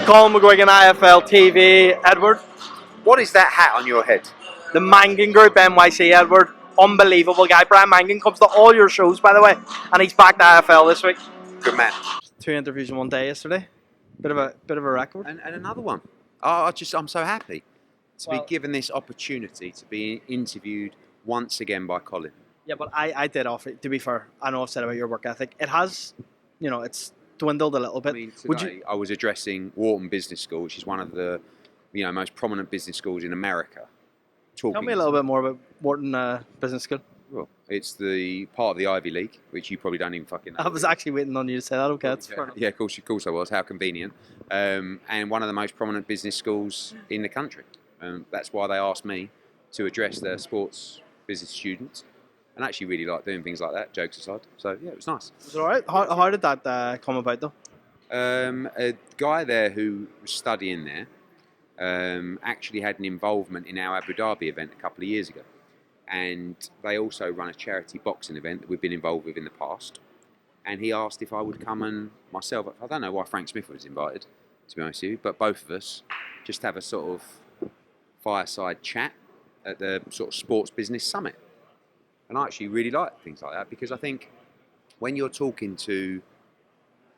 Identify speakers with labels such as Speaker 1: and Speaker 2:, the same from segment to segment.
Speaker 1: Colm McGuigan, IFLTV. Edward,
Speaker 2: What is that hat on your head?
Speaker 1: the Mangan Group, NYC, Edward. Unbelievable guy. Brian Mangan comes to all your shows, by the way, and he's back to IFL this week.
Speaker 2: Good man.
Speaker 1: 2 interviews in one day yesterday. Bit of a record.
Speaker 2: And another one. I'm so happy to be
Speaker 1: Well-
Speaker 2: given this opportunity to be interviewed once again by Colin.
Speaker 1: Yeah, but I did offer. To be fair, I know I've said about your work ethic. It has, it's dwindled a little bit.
Speaker 2: I mean,
Speaker 1: Would
Speaker 2: today
Speaker 1: you?
Speaker 2: I was addressing Wharton Business School, which is one of the most prominent business schools in America.
Speaker 1: Tell me a little bit more about Wharton Business School.
Speaker 2: Well, it's the part of the Ivy League, which you probably don't even fucking know.
Speaker 1: I was actually waiting on you to say that. Okay, that's fair enough.
Speaker 2: Yeah, of course I was. How convenient. And one of the most prominent business schools in the country. That's why they asked me to address their sports business students. And I actually really like doing things like that, jokes aside. So, yeah, it was nice.
Speaker 1: Was it all right? How did that come about, though?
Speaker 2: A guy there who was studying there actually had an involvement in our Abu Dhabi event a couple of years ago. And they also run a charity boxing event that we've been involved with in the past. And he asked if I would come and myself, I don't know why Frank Smith was invited, to be honest with you, but both of us just have a sort of fireside chat at the sort of sports business summit. And I actually really like things like that because I think when you're talking to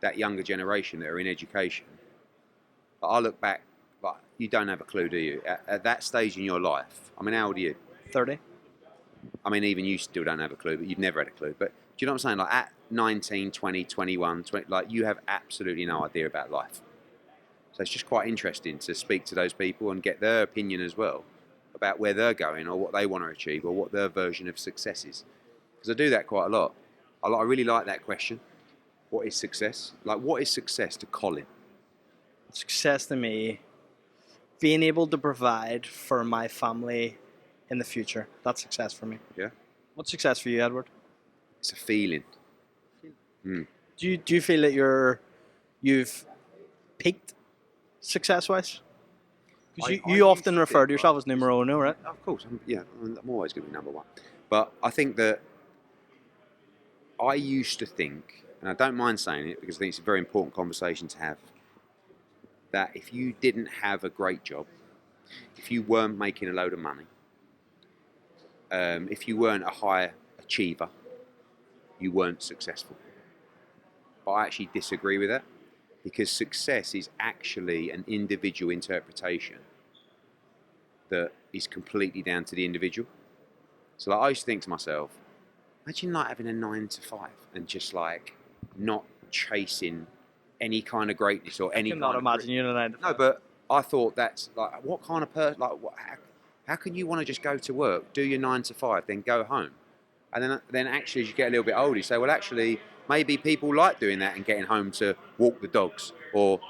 Speaker 2: that younger generation that are in education, I look back, like, you don't have a clue, do you? At that stage in your life, I mean, how old are you?
Speaker 1: 30.
Speaker 2: I mean, even you still don't have a clue, but you've never had a clue. But do you know what I'm saying? Like at 19, 20, 21, 20, like you have absolutely no idea about life. So it's just quite interesting to speak to those people and get their opinion as well about where they're going or what they want to achieve or what their version of success is. Because I do that quite a lot. I really like that question. What is success? Like, what is success to Colin?
Speaker 1: Success to me, being able to provide for my family in the future. That's success for me.
Speaker 2: Yeah?
Speaker 1: What's success for you, Edward?
Speaker 2: It's a feeling. Mm.
Speaker 1: Do you feel that you've peaked success-wise? Because
Speaker 2: I
Speaker 1: you often
Speaker 2: used to
Speaker 1: refer to
Speaker 2: think,
Speaker 1: yourself as numero uno, right?
Speaker 2: Of course, I'm always going to be number one. But I think that I used to think, and I don't mind saying it because I think it's a very important conversation to have, that if you didn't have a great job, if you weren't making a load of money, if you weren't a high achiever, you weren't successful. But I actually disagree with that because success is actually an individual interpretation that is completely down to the individual. So like, I used to think to myself, imagine like having a 9 to 5 and just like not chasing any kind of greatness or any.
Speaker 1: I cannot imagine you in a 9 to 5.
Speaker 2: No, but I thought that's like, what kind of person? Like, how can you want to just go to work, do your 9 to 5, then go home, and then actually as you get a little bit older, you say, well, actually, maybe people like doing that and getting home to walk the dogs, or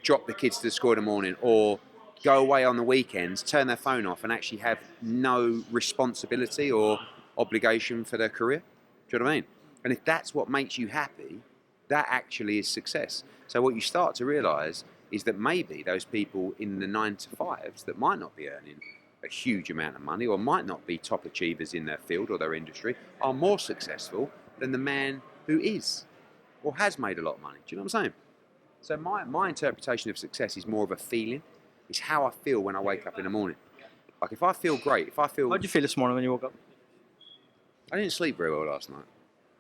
Speaker 2: drop the kids to the school in the morning, or go away on the weekends, turn their phone off, and actually have no responsibility or obligation for their career. Do you know what I mean? And if that's what makes you happy, that actually is success. So what you start to realise is that maybe those people in the 9 to 5s that might not be earning a huge amount of money or might not be top achievers in their field or their industry are more successful than the man who is or has made a lot of money. Do you know what I'm saying? So my interpretation of success is more of a feeling. It's how I feel when I wake up in the morning. Like if I feel great, if I feel...
Speaker 1: How did you feel this morning when you woke up?
Speaker 2: I didn't sleep very well last night.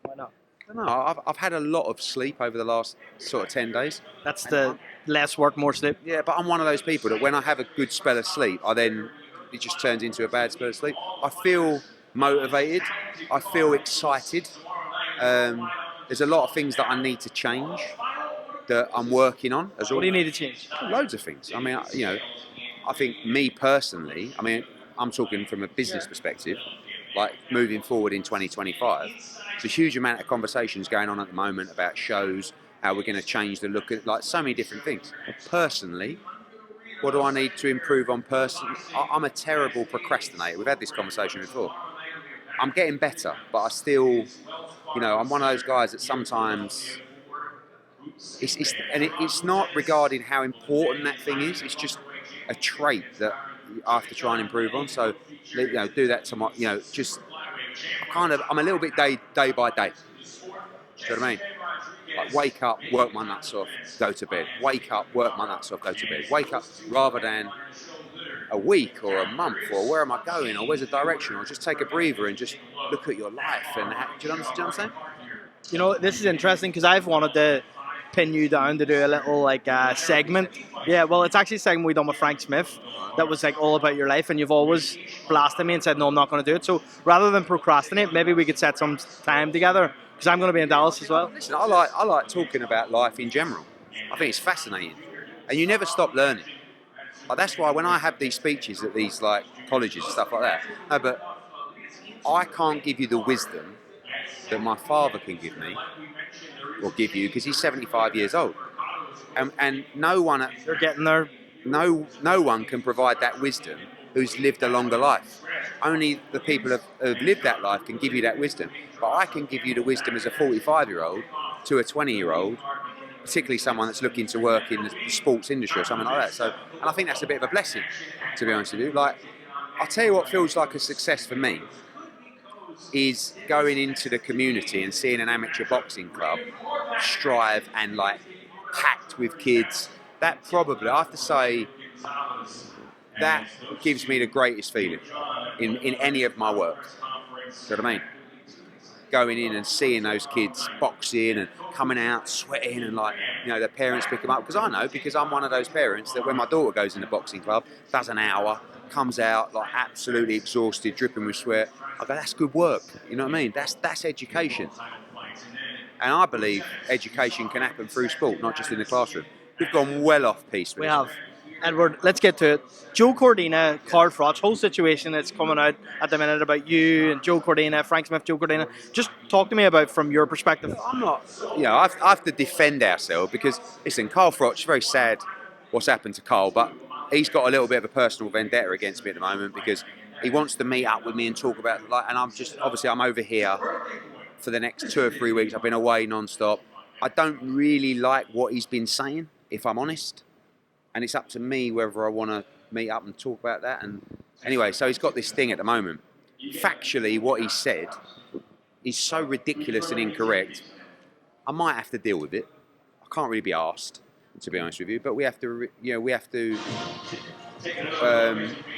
Speaker 1: Why not?
Speaker 2: I don't know. I've had a lot of sleep over the last sort of 10 days.
Speaker 1: That's the less work, more sleep.
Speaker 2: Yeah, but I'm one of those people that when I have a good spell of sleep, it just turns into a bad spell of sleep. I feel motivated. I feel excited. There's a lot of things that I need to change that I'm working on.
Speaker 1: What do you need to change?
Speaker 2: Loads of things. I mean, I think me personally, I'm talking from a business perspective, like moving forward in 2025, there's a huge amount of conversations going on at the moment about shows, how we're going to change the look at, like, so many different things. Personally, what do I need to improve on personally? I'm a terrible procrastinator. We've had this conversation before. I'm getting better, but I still, I'm one of those guys that sometimes, it's not regarding how important that thing is, it's just a trait that I have to try and improve on. So, do that to my, I'm a little bit day by day. Do you know what I mean? Like, wake up, work my nuts off, go to bed. Wake up, work my nuts off, go to bed. Wake up, rather than a week or a month, or where am I going, or where's the direction, or just take a breather and just look at your life. And do you understand what I'm saying?
Speaker 1: You know, this is interesting because I've wanted to pin you down to do a little like segment. Yeah, well, it's actually a segment we done with Frank Smith that was like all about your life, and you've always blasted me and said, no, I'm not going to do it. So rather than procrastinate, maybe we could set some time together because I'm going to be in Dallas as well.
Speaker 2: Listen, I like talking about life in general. I think it's fascinating, and you never stop learning. Like, that's why when I have these speeches at these like colleges and stuff like that, no, but I can't give you the wisdom that my father can give me or give you, because he's 75 years old, and no one
Speaker 1: You're getting there.
Speaker 2: no one can provide that wisdom who's lived a longer life. Only the people who've lived that life can give you that wisdom. But I can give you the wisdom as a 45-year-old to a 20-year-old, particularly someone that's looking to work in the sports industry or something like that. So, and I think that's a bit of a blessing, to be honest with you. Like, I'll tell you what feels like a success for me is going into the community and seeing an amateur boxing club strive and like packed with kids. That probably, I have to say, that gives me the greatest feeling in any of my work. Do you know what I mean? Going in and seeing those kids boxing and coming out sweating and like, you know, their parents pick them up. Because I know, because I'm one of those parents that when my daughter goes in the boxing club, does an hour, comes out like absolutely exhausted, dripping with sweat, I go, that's good work. You know what I mean? That's education. And I believe education can happen through sport, not just in the classroom. We've gone well off piece with
Speaker 1: We
Speaker 2: this.
Speaker 1: have. Edward, let's get to it. Joe Cordina, Card Froch, whole situation that's coming out at the minute about you and Joe Cordina, Frank Smith, Joe Cordina. Just talk to me about from your perspective.
Speaker 2: I'm not, you know, I have to defend ourselves because, listen, Carl Froch, it's very sad what's happened to Carl, but he's got a little bit of a personal vendetta against me at the moment because he wants to meet up with me and talk about, like, and I'm just, obviously I'm over here for the next 2 or 3 weeks. I've been away non-stop. I don't really like what he's been saying, if I'm honest. And it's up to me whether I want to meet up and talk about that. And anyway, so he's got this thing at the moment. Factually, what he said is so ridiculous and incorrect. I might have to deal with it. I can't really be asked, to be honest with you. But we have to, you know, we have to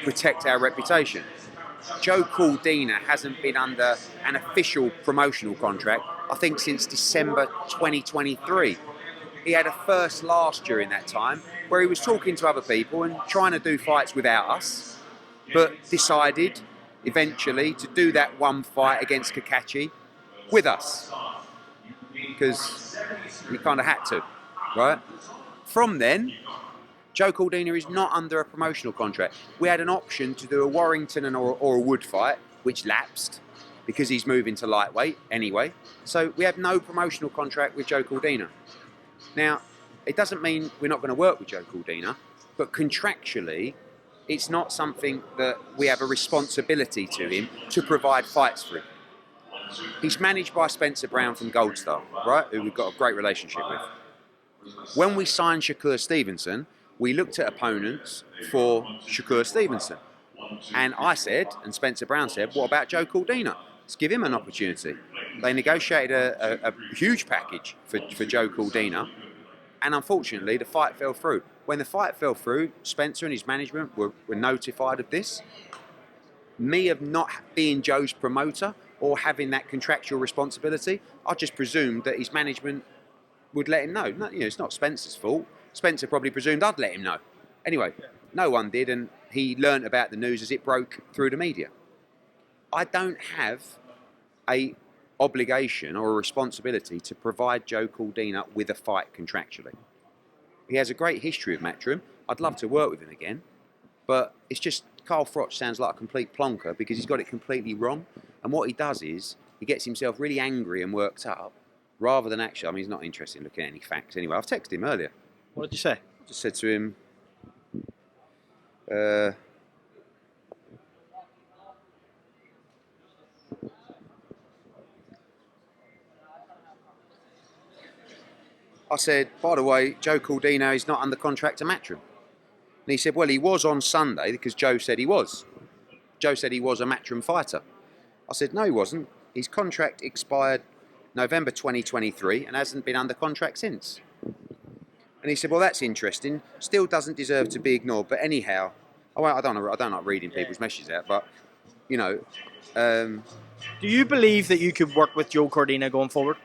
Speaker 2: protect our reputation. Joe Cordina hasn't been under an official promotional contract, I think, since December 2023. He had a first last during that time where he was talking to other people and trying to do fights without us, but decided eventually to do that one fight against Kakachi with us because he kind of had to, right? From then, Joe Cordina is not under a promotional contract. We had an option to do a Warrington or a Wood fight, which lapsed because he's moving to lightweight anyway. So we have no promotional contract with Joe Cordina. Now, it doesn't mean we're not going to work with Joe Cordina, but contractually, it's not something that we have a responsibility to him to provide fights for him. He's managed by Spencer Brown from Gold Star, right, who we've got a great relationship with. When we signed Shakur Stevenson, we looked at opponents for Shakur Stevenson. And I said, and Spencer Brown said, what about Joe Cordina? Let's give him an opportunity. They negotiated a huge package for Joe Cordina, and unfortunately the fight fell through. When the fight fell through, Spencer and his management were notified of this. Me of not being Joe's promoter or having that contractual responsibility, I just presumed that his management would let him know. No, you know, it's not Spencer's fault. Spencer probably presumed I'd let him know. Anyway, no one did, and he learnt about the news as it broke through the media. I don't have a obligation or a responsibility to provide Joe Cordina with a fight contractually. He has a great history of Matchroom. I'd love to work with him again, but it's just Carl Froch sounds like a complete plonker because he's got it completely wrong. And what he does is he gets himself really angry and worked up rather than actually, I mean, he's not interested in looking at any facts anyway. I've texted him earlier.
Speaker 1: What did you say?
Speaker 2: I just said to him, I said, by the way, Joe Cordina is not under contract to Matchroom. And he said, well, he was on Sunday because Joe said he was. Joe said he was a Matchroom fighter. I said, no, he wasn't. His contract expired November 2023 and hasn't been under contract since. And he said, well, that's interesting. Still doesn't deserve to be ignored. But anyhow, I don't like reading people's messages out, but, you know.
Speaker 1: Do you believe that you could work with Joe Cordina going forward?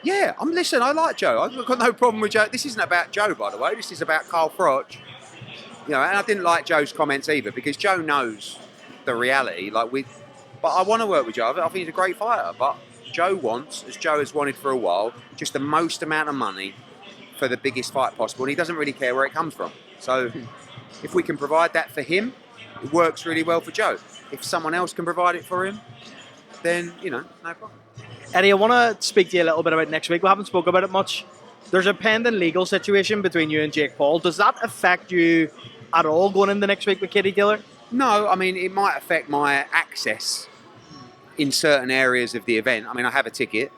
Speaker 2: Yeah, listen, I like Joe. I've got no problem with Joe. This isn't about Joe, by the way. This is about Carl Froch. You know, and I didn't like Joe's comments either because Joe knows the reality. But I want to work with Joe. I think he's a great fighter. But Joe wants, as Joe has wanted for a while, just the most amount of money for the biggest fight possible. And he doesn't really care where it comes from. So if we can provide that for him, it works really well for Joe. If someone else can provide it for him, then, you know, no problem.
Speaker 1: Eddie, I want to speak to you a little bit about next week. We haven't spoken about it much. There's a pending legal situation between you and Jake Paul. Does that affect you at all going into next week with Katie Taylor?
Speaker 2: No, I mean, it might affect my access in certain areas of the event. I mean, I have a ticket.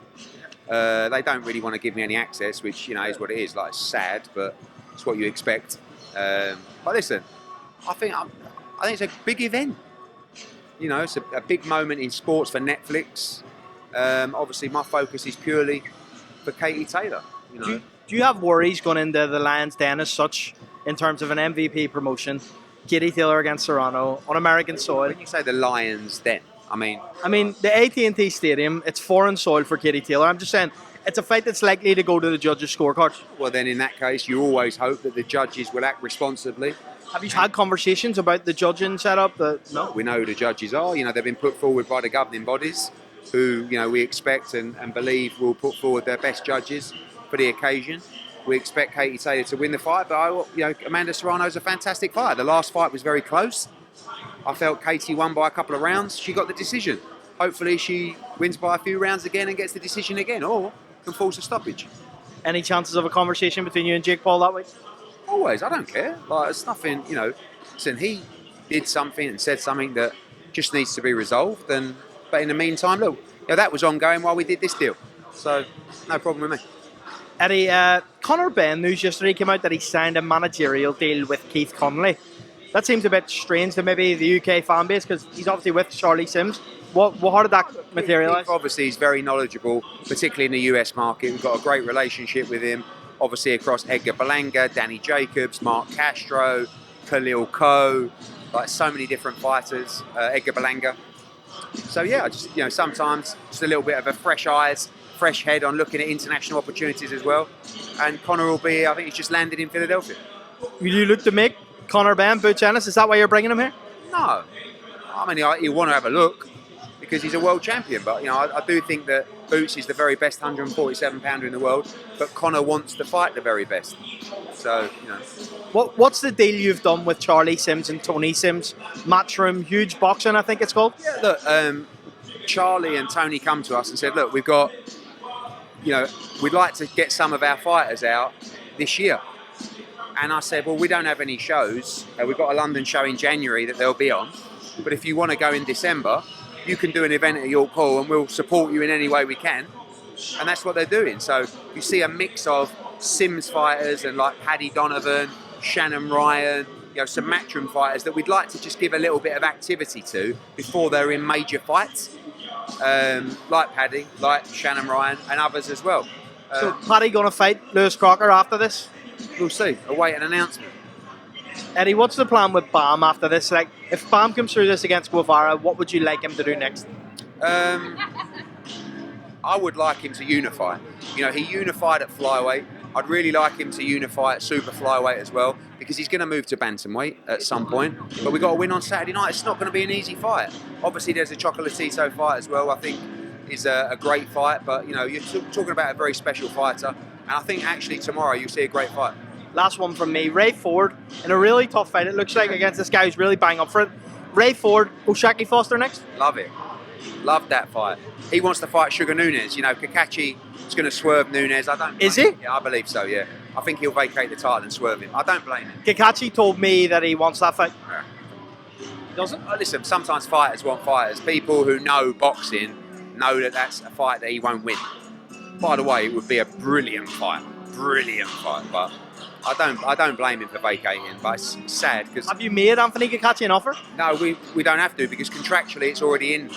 Speaker 2: They don't really want to give me any access, which, you know, is what it is. Like, it's sad, but it's what you expect. But listen, I think it's a big event. You know, it's a big moment in sports for Netflix. Obviously, my focus is purely for Katie Taylor. You know?
Speaker 1: Do you have worries going into the Lions Den as such in terms of an MVP promotion? Katie Taylor against Serrano on American soil.
Speaker 2: When you say the Lions Den, I mean
Speaker 1: the AT&T Stadium. It's foreign soil for Katie Taylor. I'm just saying it's a fight that's likely to go to the judges' scorecards.
Speaker 2: Well, then in that case, you always hope that the judges will act responsibly.
Speaker 1: Have you had conversations about the judging setup? No,
Speaker 2: we know who the judges are. You know, they've been put forward by the governing bodies, who, you know, we expect and believe will put forward their best judges for the occasion. We expect Katie Taylor to win the fight, but Amanda Serrano's a fantastic fighter. The last fight was very close. I felt Katie won by a couple of rounds. She got the decision. Hopefully she wins by a few rounds again and gets the decision again, or can force a stoppage.
Speaker 1: Any chances of a conversation between you and Jake Paul that week?
Speaker 2: Always. I don't care. Like, it's nothing, you know. Listen, he did something and said something that just needs to be resolved. But in the meantime, look, that was ongoing while we did this deal. So, no problem with me.
Speaker 1: Eddie, Conor Benn news yesterday came out that he signed a managerial deal with Keith Connolly. That seems a bit strange to maybe the UK fan base because he's obviously with Charlie Sims. How did that materialise?
Speaker 2: Obviously, he's very knowledgeable, particularly in the US market. We've got a great relationship with him, obviously across Edgar Berlanga, Danny Jacobs, Mark Castro, Khalil Coe, like so many different fighters, Edgar Berlanga. So yeah, just, you know, sometimes just a little bit of a fresh head on looking at international opportunities as well. And Conor will be, I think he's just landed in Philadelphia.
Speaker 1: Will you look to make Conor Benn boots Ennis? Is that why you're bringing him here?
Speaker 2: No. I mean, you want to have a look because he's a world champion. But, you know, I do think that Boots is the very best 147-pounder in the world. But Conor wants to fight the very best. So, you know.
Speaker 1: What's the deal you've done with Charlie Sims and Tony Sims? Matchroom Huge Boxing, I think it's called.
Speaker 2: Yeah, look, Charlie and Tony come to us and said, look, we've got, you know, we'd like to get some of our fighters out this year. And I said, well, we don't have any shows. We've got a London show in January that they'll be on. But if you want to go in December, you can do an event at York Hall and we'll support you in any way we can. And that's what they're doing. So you see a mix of Sims fighters and like Paddy Donovan, Shannon Ryan, you know, some Matchroom fighters that we'd like to just give a little bit of activity to before they're in major fights. Like Paddy, like Shannon Ryan and others as well.
Speaker 1: So Paddy going to fight Lewis Crocker after this?
Speaker 2: We'll see. Await an announcement.
Speaker 1: Eddie, what's the plan with Bam after this? Like, if Bam comes through this against Guevara, what would you like him to do next?
Speaker 2: I would like him to unify. You know, he unified at flyweight. I'd really like him to unify at super flyweight as well, because he's going to move to bantamweight at some point. But we've got to win on Saturday night. It's not going to be an easy fight. Obviously, there's a Chocolatito fight as well. I think is a great fight. But, you know, you're talking about a very special fighter. And I think actually tomorrow you'll see a great fight.
Speaker 1: Last one from me. Ray Ford in a really tough fight, it looks like, against this guy who's really bang up for it. Ray Ford, O'Shaquie Foster next?
Speaker 2: Love it. Love that fight. He wants to fight Sugar Nunes. You know, Kakachi is going to swerve Nunes. I don't.
Speaker 1: Is he?
Speaker 2: Yeah, I believe so, yeah. I think he'll vacate the title and swerve him. I don't blame him.
Speaker 1: Kakachi told me that he wants that fight.
Speaker 2: Yeah. Doesn't? Listen, sometimes fighters want fighters. People who know boxing know that that's a fight that he won't win. By the way, it would be a brilliant fight. Brilliant fight, but I don't blame him for vacating, but it's sad because
Speaker 1: Have you made Anthony Gacacci an offer?
Speaker 2: no, we don't have to because contractually it's already in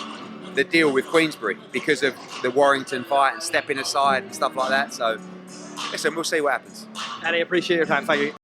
Speaker 2: the deal with Queensbury because of the Warrington fight and stepping aside and stuff like that. So listen, we'll see what happens.
Speaker 1: Eddie, appreciate your time. Thank you.